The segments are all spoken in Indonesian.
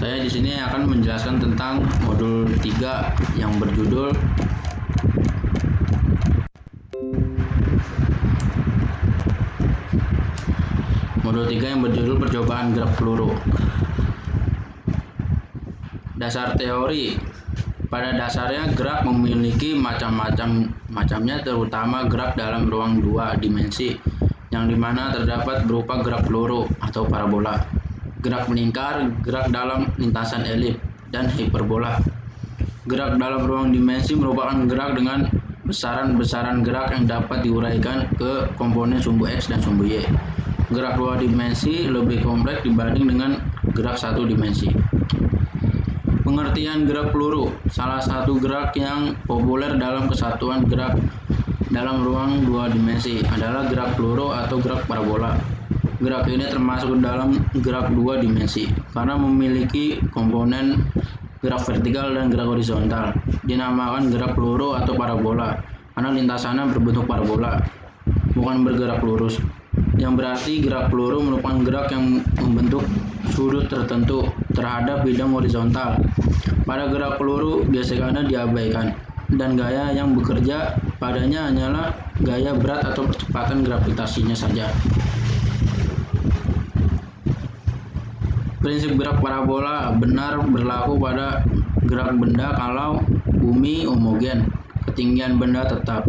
Saya di sini akan menjelaskan tentang modul 3 yang berjudul percobaan gerak peluru. Dasar teori. Pada dasarnya gerak memiliki macamnya, terutama gerak dalam ruang 2 dimensi, yang dimana terdapat berupa gerak peluru atau parabola, gerak melingkar, gerak dalam lintasan elip, dan hiperbola. Gerak dalam ruang dimensi merupakan gerak dengan besaran-besaran gerak yang dapat diuraikan ke komponen sumbu X dan sumbu Y. Gerak 2 dimensi lebih kompleks dibanding dengan gerak 1 dimensi. Pengertian gerak peluru. Salah satu gerak yang populer dalam kesatuan gerak dalam ruang 2 dimensi adalah gerak peluru atau gerak parabola. Gerak ini termasuk dalam gerak 2 dimensi karena memiliki komponen gerak vertikal dan gerak horizontal. Dinamakan gerak peluru atau parabola karena lintasannya berbentuk parabola, bukan bergerak lurus. Yang berarti gerak peluru merupakan gerak yang membentuk sudut tertentu terhadap bidang horizontal. Pada gerak peluru, gesekannya diabaikan, dan gaya yang bekerja padanya hanyalah gaya berat atau percepatan gravitasinya saja. Prinsip gerak parabola benar berlaku pada gerak benda kalau bumi homogen, ketinggian benda tetap,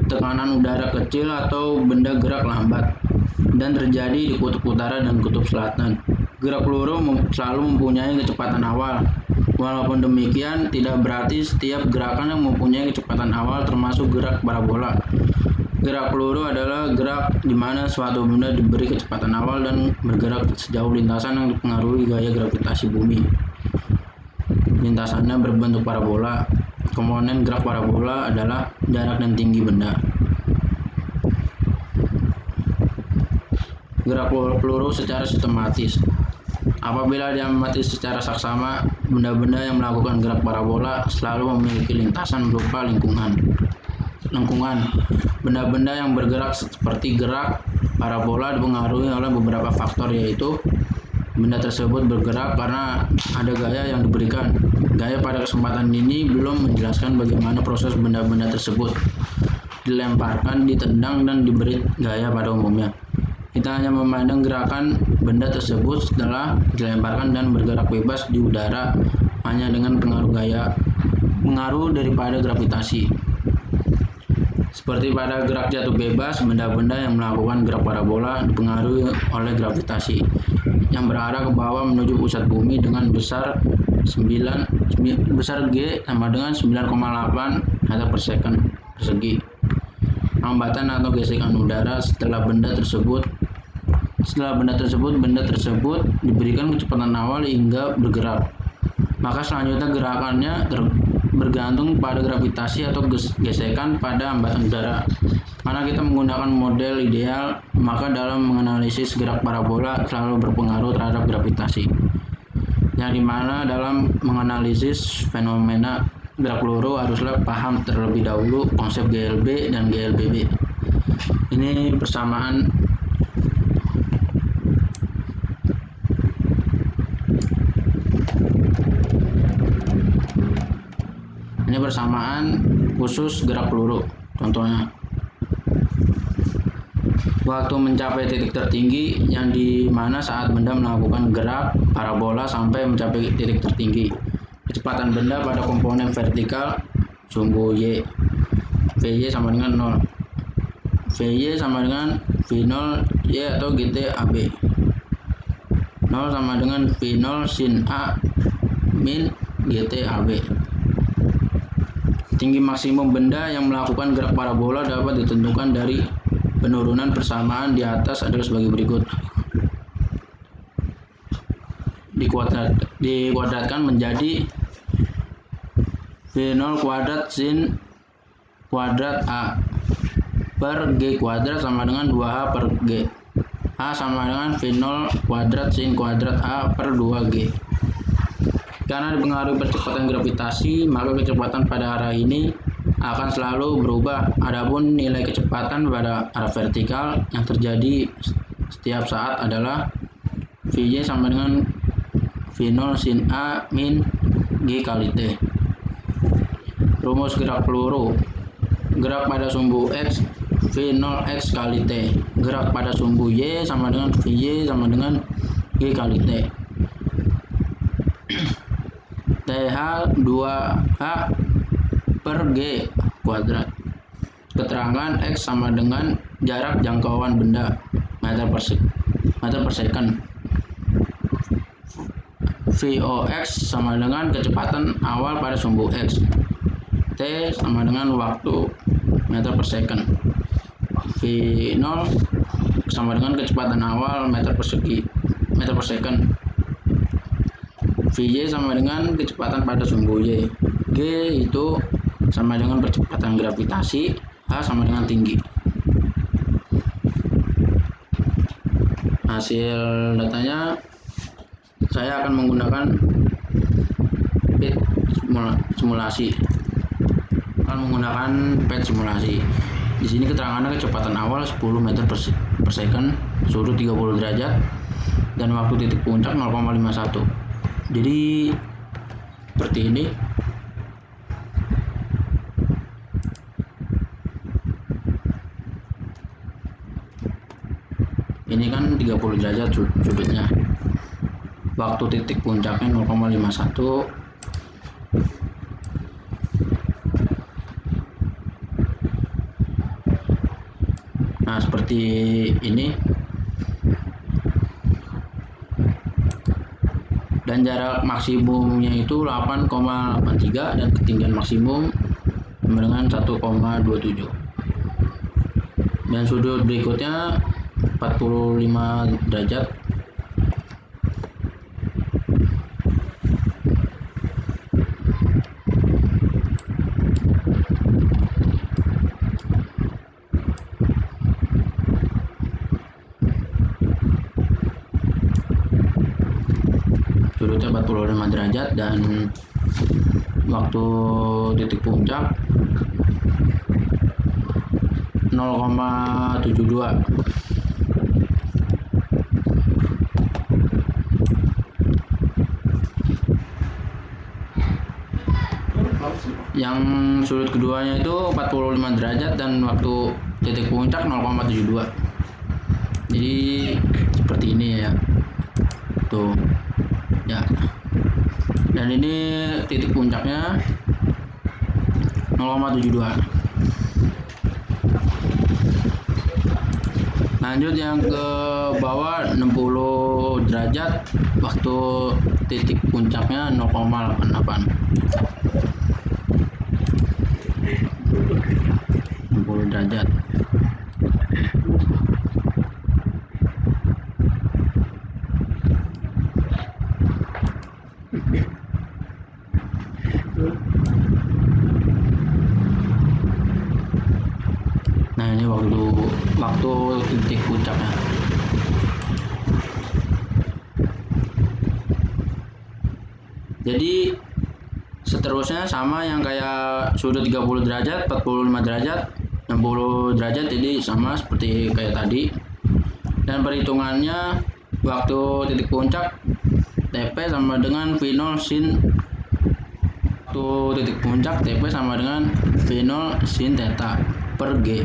tekanan udara kecil atau benda gerak lambat, dan terjadi di kutub utara dan kutub selatan. Gerak peluru selalu mempunyai kecepatan awal. Walaupun demikian, tidak berarti setiap gerakan yang mempunyai kecepatan awal termasuk gerak parabola. Gerak peluru adalah gerak di mana suatu benda diberi kecepatan awal dan bergerak sejauh lintasan yang dipengaruhi gaya gravitasi bumi. Lintasannya berbentuk parabola. Komponen gerak parabola adalah jarak dan tinggi benda. Gerak peluru secara sistematis. Apabila diamati secara saksama, benda-benda yang melakukan gerak parabola selalu memiliki lintasan berupa lengkungan. Benda-benda yang bergerak seperti gerak parabola dipengaruhi oleh beberapa faktor, yaitu benda tersebut bergerak karena ada gaya yang diberikan. Gaya pada kesempatan ini belum menjelaskan bagaimana proses benda-benda tersebut dilemparkan, ditendang, dan diberi gaya pada umumnya. Kita hanya memandang gerakan benda tersebut setelah dilemparkan dan bergerak bebas di udara hanya dengan pengaruh daripada gravitasi. Seperti pada gerak jatuh bebas, benda-benda yang melakukan gerak parabola dipengaruhi oleh gravitasi yang berarah ke bawah menuju pusat bumi dengan besar G sama dengan 9,8 meter per second persegi. Hambatan atau gesekan udara setelah benda tersebut diberikan kecepatan awal hingga bergerak. Maka selanjutnya gerakannya bergantung pada gravitasi atau gesekan pada hambatan udara. Karena kita menggunakan model ideal, maka dalam menganalisis gerak parabola selalu berpengaruh terhadap gravitasi. Yang dimana dalam menganalisis fenomena gerak peluru haruslah paham terlebih dahulu konsep GLB dan GLBB. Ini persamaan khusus gerak peluru. Contohnya, waktu mencapai titik tertinggi, yang dimana saat benda melakukan gerak parabola sampai mencapai titik tertinggi. Kecepatan benda pada komponen vertikal sumbu Y, Vy sama dengan 0. Vy sama dengan V0 Y atau GT/AB. 0 sama dengan V0 sin A min GT/AB. Tinggi maksimum benda yang melakukan gerak parabola dapat ditentukan dari penurunan persamaan di atas adalah sebagai berikut. Dikuadratkan menjadi V0 kuadrat sin kuadrat A per G kuadrat sama dengan 2H per G. A sama dengan V0 kuadrat sin kuadrat A per 2G. Karena dipengaruhi percepatan gravitasi, maka kecepatan pada arah ini akan selalu berubah. Adapun nilai kecepatan pada arah vertikal yang terjadi setiap saat adalah Vy sama dengan V0 sin A min G kali T. Rumus gerak peluru. Gerak pada sumbu X V0X kali T. Gerak pada sumbu Y sama dengan Vy sama dengan G kali T. TH 2H per G kuadrat. Keterangan X sama dengan jarak jangkauan benda meter per second. Vox sama dengan kecepatan awal pada sumbu X. T sama dengan waktu meter per second. V0 sama dengan kecepatan awal meter per second. Vy sama dengan kecepatan pada sumbu Y. G itu sama dengan percepatan gravitasi. H sama dengan tinggi. Hasil datanya saya akan menggunakan PET simulasi. Di sini keterangannya kecepatan awal 10 meter per second, suhu 30 derajat, dan waktu titik puncak 0,51. Jadi seperti ini. Ini kan 30 derajat sudutnya. Waktu titik puncaknya 0,51. Nah, seperti ini. Dan jarak maksimumnya itu 8,83 dan ketinggian maksimum dengan 1,27. Dan sudut berikutnya 45 derajat. Sudutnya 45 derajat dan waktu titik puncak 0,72. Yang sudut keduanya itu 45 derajat dan waktu titik puncak 0,72. Jadi seperti ini ya. Tuh. Ya. Dan ini titik puncaknya 0,72. Lanjut yang ke bawah 60 derajat, waktu titik puncaknya 0,88. 60 derajat. Nah, ini waktu titik puncaknya. Jadi seterusnya sama yang kayak sudut 30 derajat, 45 derajat, 60 derajat, jadi sama seperti kayak tadi. Dan perhitungannya waktu titik puncak TP sama dengan V0 sin. Waktu titik puncak TP sama dengan V0 sin theta per G.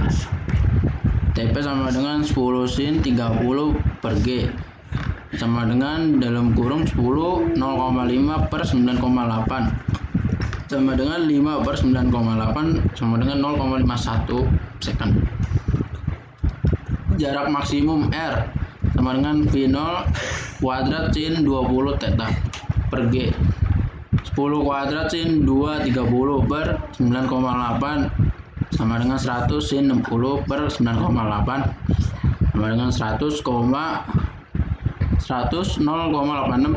TP sama dengan 10 sin 30 per G, sama dengan dalam kurung 10 0,5 per 9,8 sama dengan 5 per 9,8 sama dengan 0,51 second. Jarak maksimum R sama dengan V0 kuadrat sin 20 theta per G. 10 kuadrat sin 230 per 9,8 sama dengan 100 sin 60 per 9,8 sama dengan 100 0,86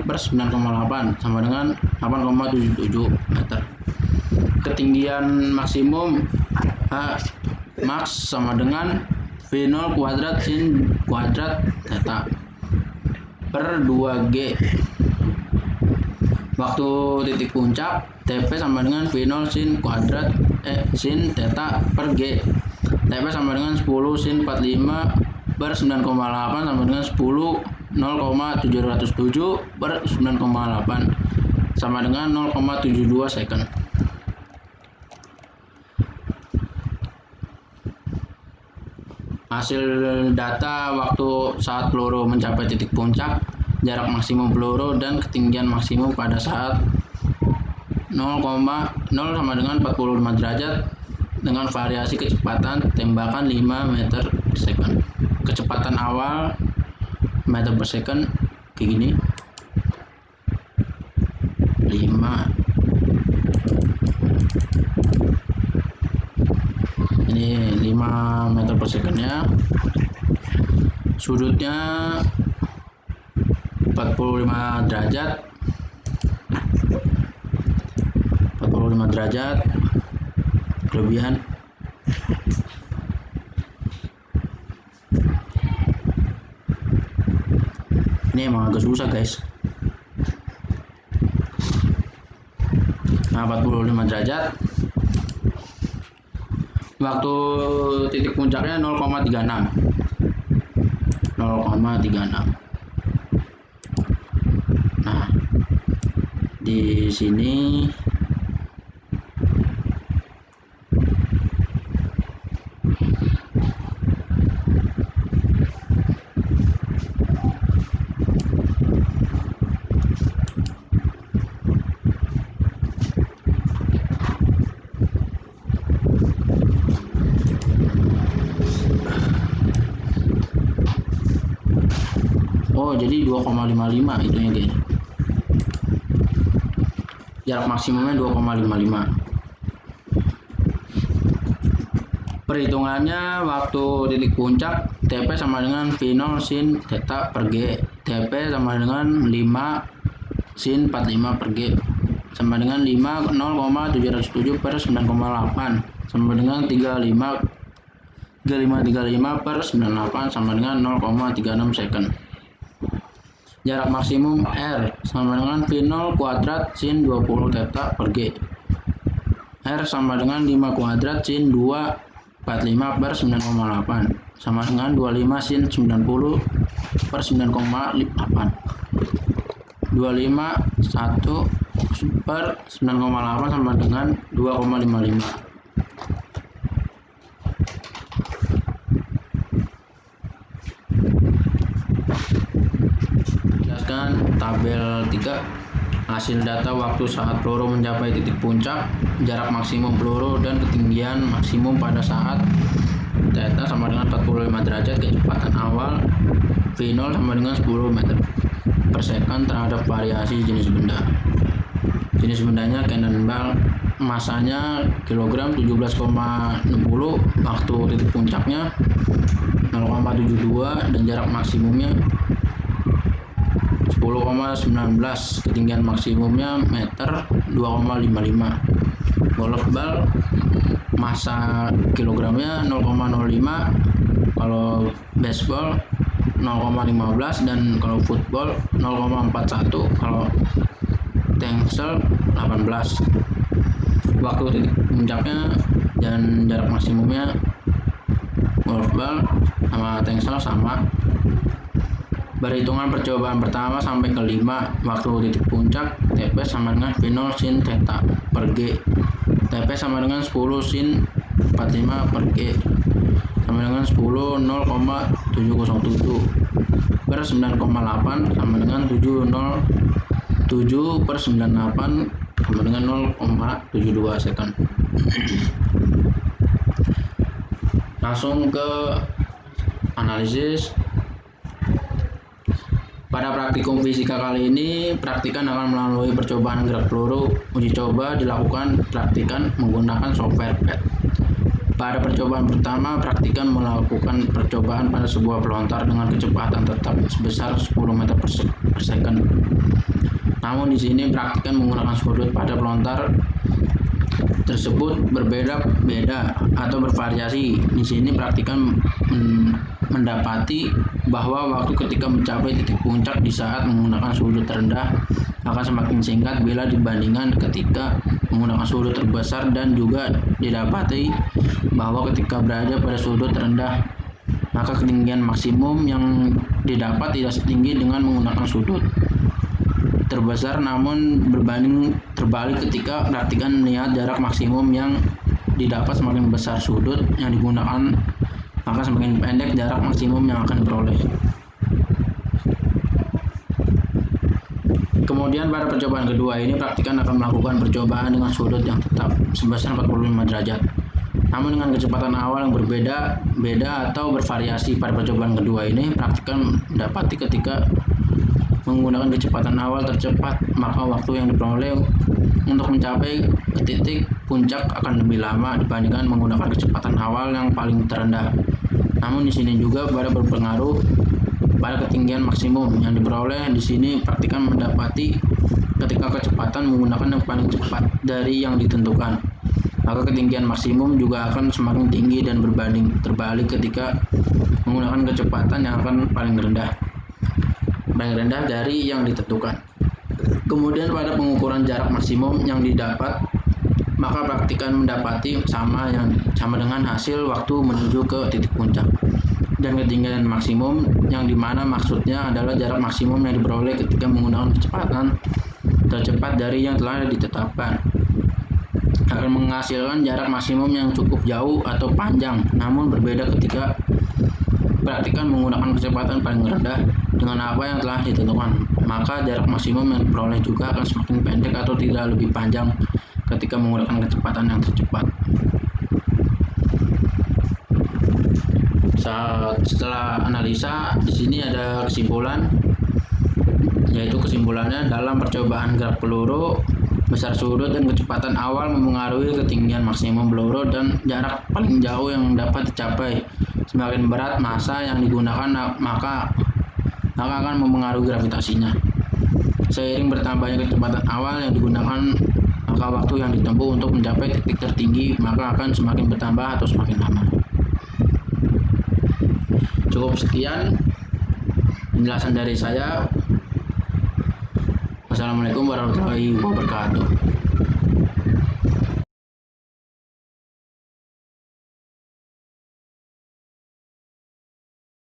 per 9,8 sama dengan 8,77 meter. Ketinggian maksimum H max sama dengan V0 kuadrat sin kuadrat theta per 2G. Waktu titik puncak TP sama dengan V0 sin kuadrat sin theta per G. TP sama dengan 10 sin 45 per 9,8 sama dengan 10 0,707 per 9,8 sama dengan 0,72 second. Hasil data waktu saat peluru mencapai titik puncak, jarak maksimum peluru dan ketinggian maksimum pada saat 0,0 sama dengan 45 derajat dengan variasi kecepatan tembakan 5 meter per second. Kecepatan awal meter per second kayak gini, 5. Ini 5 meter per secondnya. Sudutnya 45 derajat. 45 derajat kelebihan. Ini emang agak susah guys. Nah, 45 derajat. Waktu titik puncaknya 0,36. 0,36. Nah, di sini jadi 2,55 itunya guys. Jarak maksimumnya 2,55. Perhitungannya waktu titik puncak TP sama dengan V0 sin theta per G. TP sama dengan 5 sin 45 per G sama dengan 0,707 per 9,8 sama dengan 35 per 98 sama dengan 0,36 second. Jarak maksimum R sama dengan V0 kuadrat sin 20 theta per G. R sama dengan 5 kuadrat sin 245 per 9,8 sama dengan 25 sin 90 per 9,8. 25 1 per 9,8 sama dengan 2,55. Tabel 3, hasil data waktu saat peluru mencapai titik puncak, jarak maksimum peluru dan ketinggian maksimum pada saat theta sama dengan 45 derajat. Kecepatan awal V0 sama dengan 10 meter per second terhadap variasi jenis benda. Jenis bendanya cannonball, masanya kilogram 17,60 waktu titik puncaknya 0,72 dan jarak maksimumnya 10,19, ketinggian maksimumnya meter 2,55. Golfball massa kilogramnya 0,05, kalau baseball 0,15 dan kalau football 0,41, kalau tengsel 18. Waktu titik puncaknya dan jarak maksimumnya golfball sama tengsel sama. Perhitungan percobaan pertama sampai kelima, waktu titik puncak TP sama dengan V0 sin theta per G. TP sama dengan 10 sin 45 per G sama dengan 10 0,707 per 9,8 sama dengan 707 per 98 sama dengan 0,72 second. Langsung ke analisis. Pada praktikum fisika kali ini, praktikan akan melalui percobaan gerak peluru. Uji coba dilakukan praktikan menggunakan software PET. Pada percobaan pertama, praktikan melakukan percobaan pada sebuah pelontar dengan kecepatan tetap sebesar 10 meter per second. Namun di sini praktikan menggunakan sudut pada pelontar tersebut berbeda-beda atau bervariasi. Di sini praktikan mendapati bahwa waktu ketika mencapai titik puncak di saat menggunakan sudut terendah akan semakin singkat bila dibandingkan ketika menggunakan sudut terbesar, dan juga didapati bahwa ketika berada pada sudut terendah maka ketinggian maksimum yang didapat tidak setinggi dengan menggunakan sudut terbesar, namun berbanding terbalik ketika perhatikan lihat jarak maksimum yang didapat semakin besar sudut yang digunakan, maka semakin pendek jarak maksimum yang akan diperoleh. Kemudian pada percobaan kedua ini praktikan akan melakukan percobaan dengan sudut yang tetap sebesar 45 derajat. Namun dengan kecepatan awal yang berbeda atau bervariasi. Pada percobaan kedua ini praktikan mendapati ketika menggunakan kecepatan awal tercepat, maka waktu yang diperoleh untuk mencapai ke titik puncak akan lebih lama dibandingkan menggunakan kecepatan awal yang paling terendah. Namun di sini juga pada berpengaruh pada ketinggian maksimum yang diperoleh. Di sini praktikan mendapati ketika kecepatan menggunakan yang paling cepat dari yang ditentukan, maka ketinggian maksimum juga akan semakin tinggi dan berbanding terbalik ketika menggunakan kecepatan yang akan paling rendah dari yang ditentukan. Kemudian pada pengukuran jarak maksimum yang didapat, maka praktikan mendapati sama dengan hasil waktu menuju ke titik puncak. Dan ketinggian maksimum yang dimana maksudnya adalah jarak maksimum yang diperoleh ketika menggunakan kecepatan tercepat dari yang telah ditetapkan akan menghasilkan jarak maksimum yang cukup jauh atau panjang, namun berbeda ketika praktikan menggunakan kecepatan paling rendah dengan apa yang telah ditentukan, maka jarak maksimum yang diperoleh juga akan semakin pendek atau tidak lebih panjang ketika menggunakan kecepatan yang tercepat. Setelah analisa, di sini ada kesimpulan, yaitu kesimpulannya dalam percobaan gerak peluru, besar sudut dan kecepatan awal mempengaruhi ketinggian maksimum peluru dan jarak paling jauh yang dapat dicapai. Semakin berat massa yang digunakan, maka akan mempengaruhi gravitasinya. Seiring bertambahnya kecepatan awal yang digunakan, maka waktu yang ditempuh untuk mencapai titik tertinggi maka akan semakin bertambah atau semakin lama. Cukup sekian penjelasan dari saya. Wassalamualaikum warahmatullahi wabarakatuh.